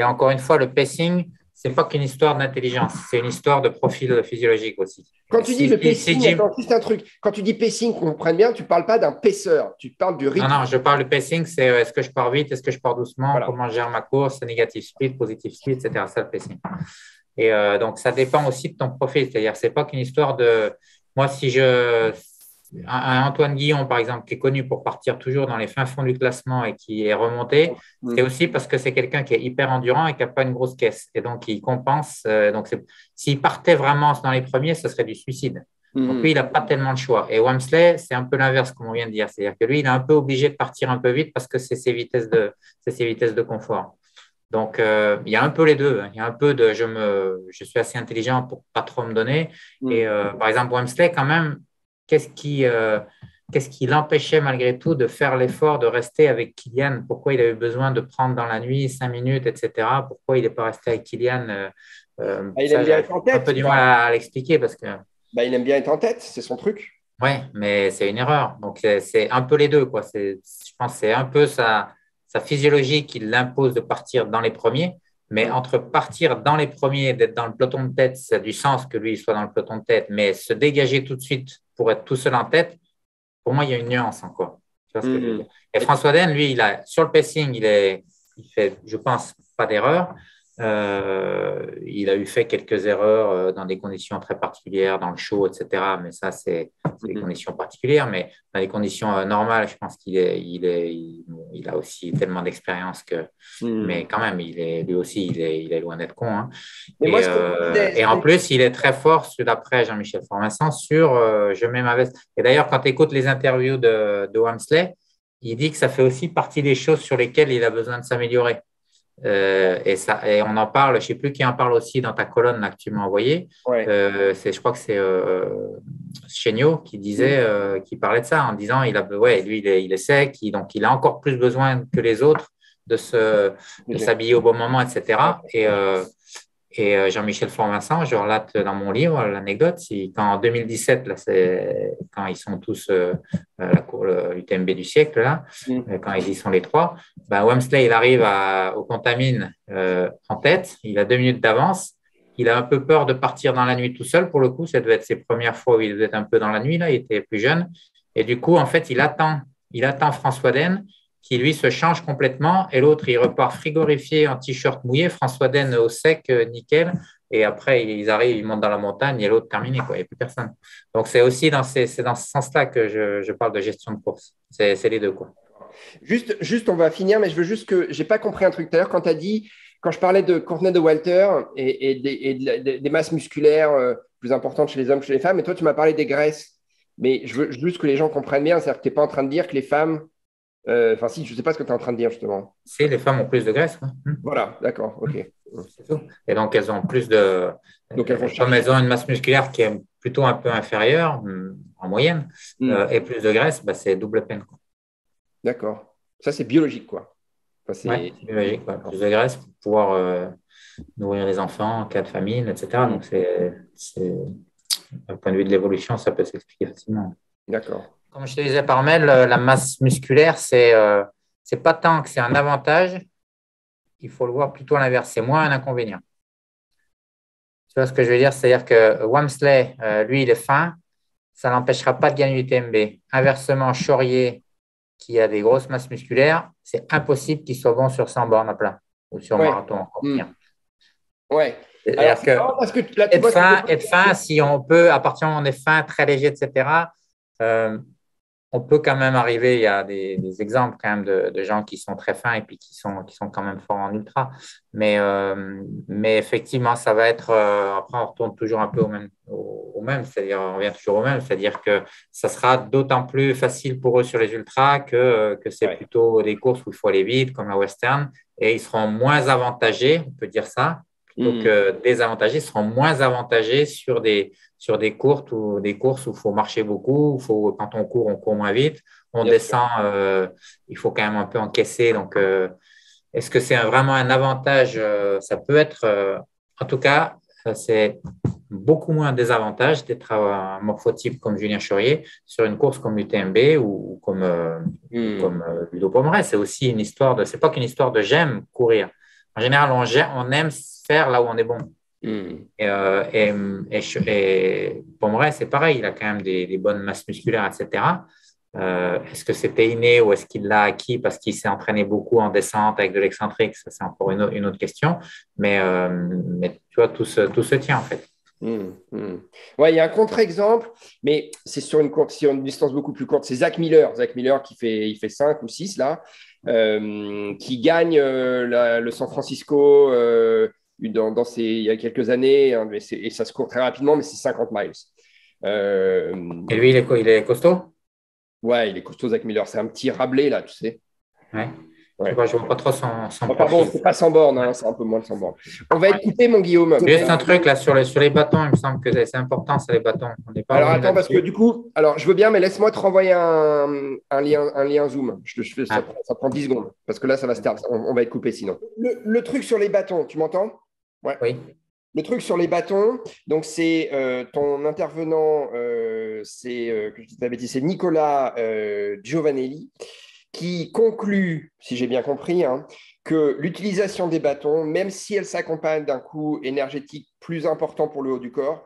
encore une fois, le pacing, c'est pas qu'une histoire d'intelligence, c'est une histoire de profil physiologique aussi. Quand tu dis le pacing, attends, juste un truc. Quand tu dis pacing, qu'on comprenne bien, tu parles pas d'un paisseur, tu parles du rythme. Non, je parle de pacing, c'est est-ce que je pars vite, est-ce que je pars doucement, comment je gère ma course, négative speed, positive speed, etc. C'est le pacing. Et donc, ça dépend aussi de ton profil, c'est-à-dire, c'est pas qu'une histoire de. Moi, si un Antoine Guillon, par exemple, qui est connu pour partir toujours dans les fins fonds du classement et qui est remonté, c'est aussi parce que c'est quelqu'un qui est hyper endurant et qui n'a pas une grosse caisse. Et donc, il compense. Donc, s'il partait vraiment dans les premiers, ce serait du suicide. Donc, lui, il n'a pas tellement le choix. Et Wamsley, c'est un peu l'inverse, comme on vient de dire. C'est-à-dire que lui, il est un peu obligé de partir un peu vite parce que c'est ses vitesses de confort. Donc, il y a un peu les deux. Il y a un peu de je suis assez intelligent pour pas trop me donner. Et par exemple, Wamsley, quand même, qu'est-ce qui l'empêchait malgré tout de faire l'effort de rester avec Kylian? Pourquoi il avait besoin de prendre dans la nuit 5 minutes, etc. Pourquoi il n'est pas resté avec Kylian? Il aime Ça, bien j'ai être en un tête. peu du mal à l'expliquer parce que, Il aime bien être en tête, c'est son truc. ouais, mais c'est une erreur. Donc, c'est un peu les deux, quoi. Je pense que c'est un peu sa physiologie qui l'impose de partir dans les premiers. Mais entre partir dans les premiers et d'être dans le peloton de tête, ça a du sens que lui soit dans le peloton de tête, mais se dégager tout de suite pour être tout seul en tête, pour moi, il y a une nuance encore. Tu vois ce que je veux dire? Et François Den, lui, sur le pacing, il fait, je pense, pas d'erreur. Il a fait quelques erreurs dans des conditions très particulières, dans le show, etc. Mais ça, c'est des conditions particulières. Mais dans les conditions normales, je pense il a aussi tellement d'expérience que. Mais quand même, lui aussi, il est loin d'être con. Hein. Et en plus, il est très fort, d'après Jean-Michel Fort-Vincent, sur je mets ma veste. Et d'ailleurs, quand tu écoutes les interviews de Wamsley, il dit que ça fait aussi partie des choses sur lesquelles il a besoin de s'améliorer. Et on en parle, je ne sais plus qui en parle aussi dans ta colonne là, que tu m'as envoyée. Je crois que c'est Chéniaud qui qui parlait de ça en disant lui, il est sec, donc il a encore plus besoin que les autres de s'habiller au bon moment, etc. Et Jean-Michel Fort-Vincent, je relate dans mon livre l'anecdote, quand en 2017, là, quand ils sont tous à la cour UTMB du siècle, là, quand ils y sont les trois, Wamsley, il arrive au Contamine en tête, il a 2 minutes d'avance, il a un peu peur de partir dans la nuit tout seul, pour le coup, ça devait être ses premières fois où il devait être un peu dans la nuit, là, il était plus jeune, et du coup, en fait, il attend François Den, qui lui se change complètement, et l'autre, il repart frigorifié en t-shirt mouillé, François Den au sec, nickel, et après, ils arrivent, ils montent dans la montagne, et l'autre terminé, quoi, il n'y a plus personne. Donc, c'est aussi dans ce sens-là que je parle de gestion de course. C'est les deux, quoi. Juste, on va finir, mais je veux juste que j'ai pas compris un truc tout à l'heure quand tu as dit, quand je parlais de Courtenay de Walter et des masses musculaires plus importantes chez les hommes que chez les femmes, et toi, tu m'as parlé des graisses. Mais je veux juste que les gens comprennent bien, c'est-à-dire que tu n'es pas en train de dire que les femmes. Enfin, si, je ne sais pas ce que tu es en train de dire, justement. Les femmes ont plus de graisse. Hein. Voilà, d'accord, ok. C'est tout. Et donc, elles ont plus de. Donc, comme elles ont une masse musculaire qui est plutôt un peu inférieure, en moyenne, et plus de graisse, c'est double peine. D'accord. Ça, c'est biologique, quoi. Enfin, c'est biologique, quoi. Plus de graisse pour pouvoir nourrir les enfants en cas de famine, etc. Donc, d'un point de vue de l'évolution, ça peut s'expliquer facilement. D'accord. Comme je te disais par mail, la masse musculaire, c'est pas tant que c'est un avantage, il faut le voir plutôt à l'inverse, c'est moins un inconvénient. Tu vois ce que je veux dire? C'est-à-dire que Wamsley, lui, il est fin, ça ne l'empêchera pas de gagner l'UTMB. Inversement, Chaurier, qui a des grosses masses musculaires, c'est impossible qu'il soit bon sur 100 bornes à plat ou sur marathon encore pire. Ouais. C'est-à-dire être fin, si on peut, à partir du moment où on est fin, très léger, etc., on peut quand même arriver, il y a des exemples quand même de gens qui sont très fins et puis qui sont quand même forts en ultra. Mais effectivement, ça va être, après on retourne toujours un peu au même, c'est-à-dire on revient toujours au même, c'est-à-dire que ça sera d'autant plus facile pour eux sur les ultras que c'est plutôt des courses où il faut aller vite, comme la Western, et ils seront moins avantagés, on peut dire ça, plutôt que désavantagés, ils seront moins avantagés sur des courses où il faut marcher beaucoup, quand on court moins vite, on descend, il faut quand même un peu encaisser. Donc, est-ce que c'est vraiment un avantage? Ça peut être, en tout cas, c'est beaucoup moins un désavantage d'être un morphotype comme Julien Chaurier sur une course comme l'UTMB ou comme Ludo Pomeray. C'est aussi une histoire c'est pas qu'une histoire de j'aime courir. En général, on aime faire là où on est bon. Et Pomeray, c'est pareil, il a quand même des bonnes masses musculaires, etc. Est-ce que c'était inné ou est-ce qu'il l'a acquis parce qu'il s'est entraîné beaucoup en descente avec de l'excentrique? Ça, c'est encore une autre question. Mais tu vois, tout se tient en fait. Ouais, il y a un contre-exemple, mais c'est sur une distance beaucoup plus courte. C'est Zach Miller. Zach Miller il fait 5 ou 6 là, qui gagne le San Francisco il y a quelques années, hein, et ça se court très rapidement, mais c'est 50 miles. Et lui, il est costaud? Ouais, il est costaud, Zach Miller. C'est un petit Rabelais, là, tu sais. Ouais. Je Ouais. ne vois pas trop son Enfin bon, profil. c'est pas sans borne, hein, c'est un peu moins de sans borne. On va être Ouais. coupé, mon Guillaume. Juste un truc là sur les bâtons, il me semble que c'est important, c'est les bâtons. On n'est pas Alors revenu attends, parce que là-dessus. du coup, alors je veux bien, mais laisse-moi te renvoyer un lien Zoom. Je fais, Ah, ça prend 10 secondes, parce que là, ça va se terminer. On va être coupé sinon. Le truc sur les bâtons, tu m'entends? Ouais. oui. Le truc sur les bâtons, donc c'est ton intervenant, que je dis pas de bêtises, c'est Nicolas Giovanelli, qui conclut, si j'ai bien compris, hein, que l'utilisation des bâtons, même si elle s'accompagne d'un coût énergétique plus important pour le haut du corps,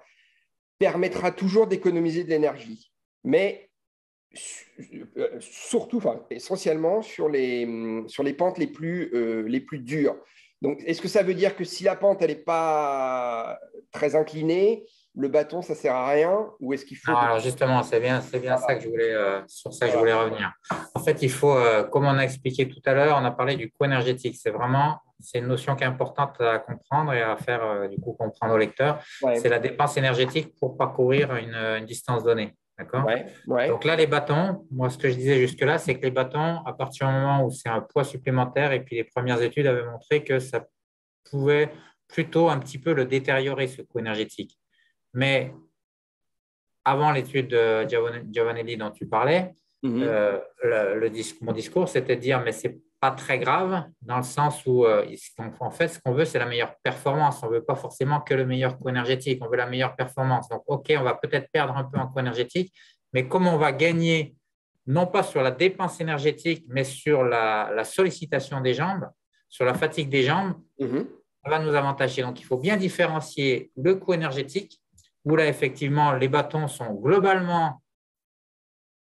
permettra toujours d'économiser de l'énergie. Mais surtout, enfin, essentiellement sur les pentes les plus dures. Donc, est-ce que ça veut dire que si la pente elle n'est pas très inclinée, le bâton, ça ne sert à rien? Ou est-ce qu'il Non, faut… alors justement, c'est bien ça que je voulais, sur ça que je Voilà. voulais revenir. En fait, il faut, comme on a expliqué tout à l'heure, on a parlé du coût énergétique. C'est une notion qui est importante à comprendre et à faire du coup comprendre au lecteur. C'est Ouais, la dépense énergétique pour parcourir une distance donnée. D'accord? ouais, ouais. Donc là, les bâtons, moi, ce que je disais jusque-là, c'est que les bâtons, à partir du moment où c'est un poids supplémentaire, et puis les premières études avaient montré que ça pouvait plutôt un petit peu le détériorer, ce coût énergétique. Mais avant l'étude de Giovanelli dont tu parlais, Mhm. mon discours, c'était de dire, mais c'est pas très grave, dans le sens où, en fait, ce qu'on veut, c'est la meilleure performance. On ne veut pas forcément que le meilleur coût énergétique, on veut la meilleure performance. Donc, OK, on va peut-être perdre un peu en coût énergétique, mais comme on va gagner, non pas sur la dépense énergétique, mais sur la sollicitation des jambes, sur la fatigue des jambes, Mhm. ça va nous avantager. Donc, il faut bien différencier le coût énergétique, où là, effectivement, les bâtons sont globalement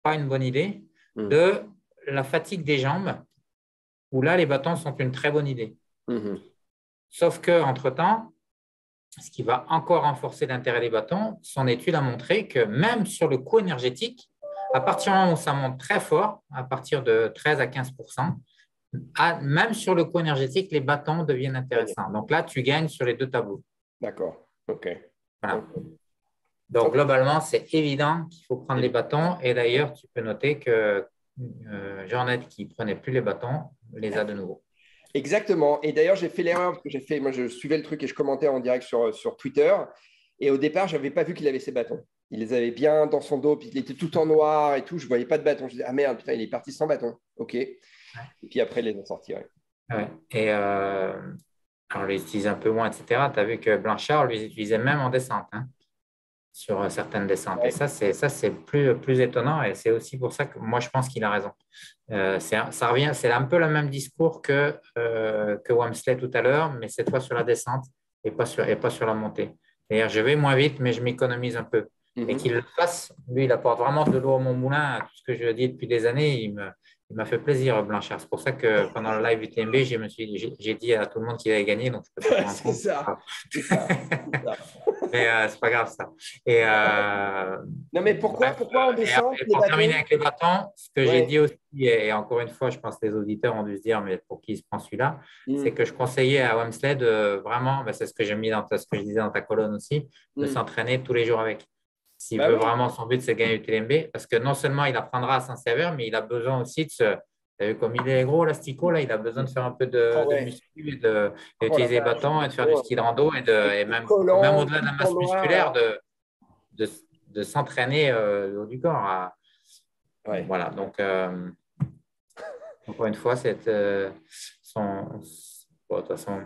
pas une bonne idée, Mhm. de la fatigue des jambes, où là, les bâtons sont une très bonne idée. Mhm. Sauf qu'entre-temps, ce qui va encore renforcer l'intérêt des bâtons, son étude a montré que même sur le coût énergétique, à partir du moment où ça monte très fort, à partir de 13 à 15 même sur le coût énergétique, les bâtons deviennent intéressants. Donc là, tu gagnes sur les deux tableaux. D'accord. OK. Voilà. OK. Donc, OK. globalement, c'est évident qu'il faut prendre les bâtons. Et d'ailleurs, tu peux noter que Jean-Net, qui ne prenait plus les bâtons, les a de nouveau. Exactement. Et d'ailleurs, j'ai fait l'erreur parce que moi, je suivais le truc et je commentais en direct sur Twitter. Et au départ, je n'avais pas vu qu'il avait ses bâtons. Il les avait bien dans son dos, puis il était tout en noir et tout. Je ne voyais pas de bâton. Je disais, ah merde, putain, il est parti sans bâton. OK. Et puis après, il les a sortis. Ouais. Ouais. Et on l'utilise un peu moins, etc. Tu as vu que Blanchard, lui, utilisait même en descente, hein, sur certaines descentes. Et Ouais. ça, c'est plus étonnant. Et c'est aussi pour ça que moi, je pense qu'il a raison. Ça revient, c'est un peu le même discours que Wamsley tout à l'heure, mais cette fois sur la descente et pas sur la montée. D'ailleurs, je vais moins vite, mais je m'économise un peu. Et Mhm. qu'il le fasse, lui, il apporte vraiment de l'eau à mon moulin. Tout ce que je dis depuis des années, il m'a fait plaisir, Blanchard. C'est pour ça que pendant le live UTMB, j'ai dit à tout le monde qu'il avait gagné, donc je peux faire un C'est compte. ça. C'est ça. C'est ça. Mais c'est pas grave ça. Et Non, mais bref, pourquoi on descend et les pour terminer bâtons? avec les bâtons, ce que j'ai Ouais. dit aussi, et encore une fois, je pense que les auditeurs ont dû se dire, mais pour qui il se prend celui-là, c'est Mhm. que je conseillais à Wamsley de vraiment, ben, c'est ce que j'ai mis ce que je disais dans ta colonne aussi, de Mhm. s'entraîner tous les jours avec. S'il Bah veut oui. vraiment, son but, c'est de gagner UTMB, parce que non seulement il apprendra à s'en servir, mais il a besoin aussi de se. T'as vu comme il est gros, l'astico, là, il a besoin de faire un peu Oh de ouais. muscu et Oh la d'utiliser les vache. bâtons et de faire du Oh, ski de rando et c'est même collant, au-delà de tout la en masse noir musculaire, là. de, de s'entraîner le haut du corps. Ouais. Voilà, donc encore une fois, son, bon, de toute façon,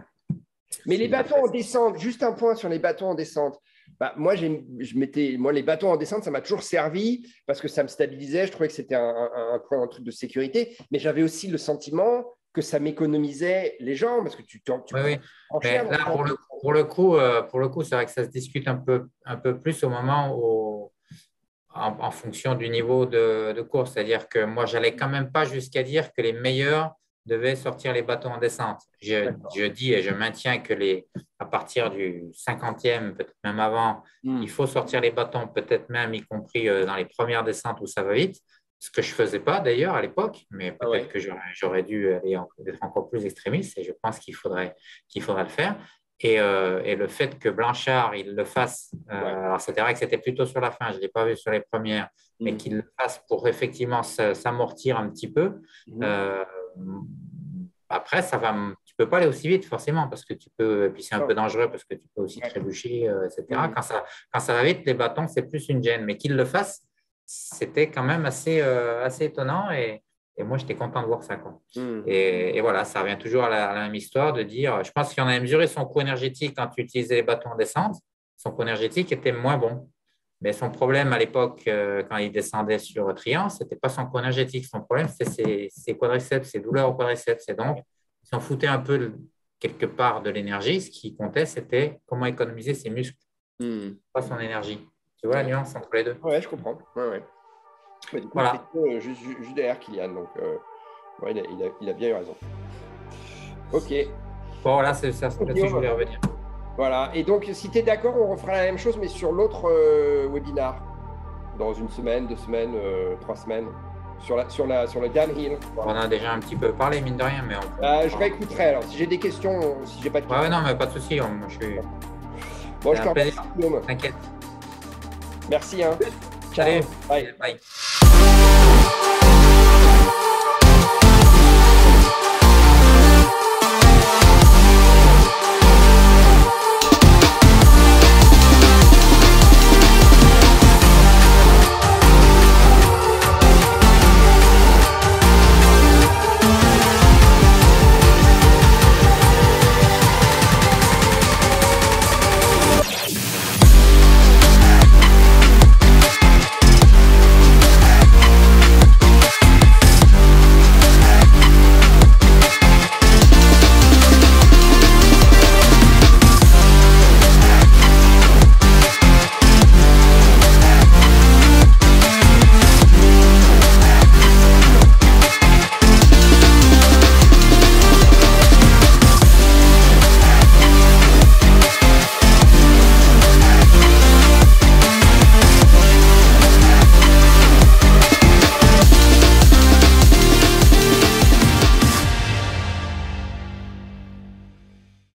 Mais les s'il a bâtons fait en descente, juste un point sur les bâtons en descente. Bah, moi, les bâtons en descente, ça m'a toujours servi parce que ça me stabilisait. Je trouvais que c'était un truc de sécurité. Mais j'avais aussi le sentiment que ça m'économisait les jambes parce que tu oui, oui. prends cher Mais dans les là, jambes. pour le coup, c'est vrai que ça se discute un peu plus au moment où, en fonction du niveau de course. C'est-à-dire que moi, j'allais quand même pas jusqu'à dire que les meilleurs devaient sortir les bâtons en descente. Je dis et je maintiens que à partir du 50e, peut-être même avant, il Hmm. faut sortir les bâtons, peut-être même y compris dans les premières descentes où ça va vite. Ce que je ne faisais pas d'ailleurs à l'époque, mais Ah peut-être ouais. que j'aurais dû être encore plus extrémiste et je pense qu'il faudrait le faire. Et le fait que Blanchard, il le fasse, alors c'est vrai que c'était plutôt sur la fin, je ne l'ai pas vu sur les premières, mais qu'il le fasse pour effectivement s'amortir un petit peu. Après, tu peux pas aller aussi vite forcément, parce que tu peux, et puis c'est un peu dangereux parce que tu peux aussi trébucher, etc. Quand ça va vite, les bâtons, c'est plus une gêne, mais qu'il le fasse, c'était quand même assez étonnant et moi, j'étais content de voir ça, quoi. Et voilà, ça revient toujours à la même histoire de dire, je pense qu'il en a mesuré son coût énergétique quand tu utilisais les bâtons en descente. Son coût énergétique était moins bon. Mais son problème à l'époque, quand il descendait sur Triangle, ce n'était pas son coût énergétique. Son problème, c'était ses quadriceps, ses douleurs au quadriceps. Et donc, il s'en foutait un peu quelque part de l'énergie. Ce qui comptait, c'était comment économiser ses muscles, pas son énergie. Tu vois la nuance entre les deux? Ouais, je comprends. Ouais. Du coup, voilà. il fait juste derrière Kylian. Donc, il a bien eu raison. Ok. Bon, là, c'est ça. Là-dessus, je voulais revenir. Voilà. Et donc, si tu es d'accord, on refera la même chose, mais sur l'autre webinar. Dans une semaine, 2 semaines, 3 semaines. Sur le downhill. On en a déjà un petit peu parlé, mine de rien. Mais je réécouterai. Alors, si j'ai des questions, si j'ai pas de questions. Ouais, non, mais pas de souci. Bon, je te remercie, Guillaume. T'inquiète. Merci. Hein. Ciao. Bye.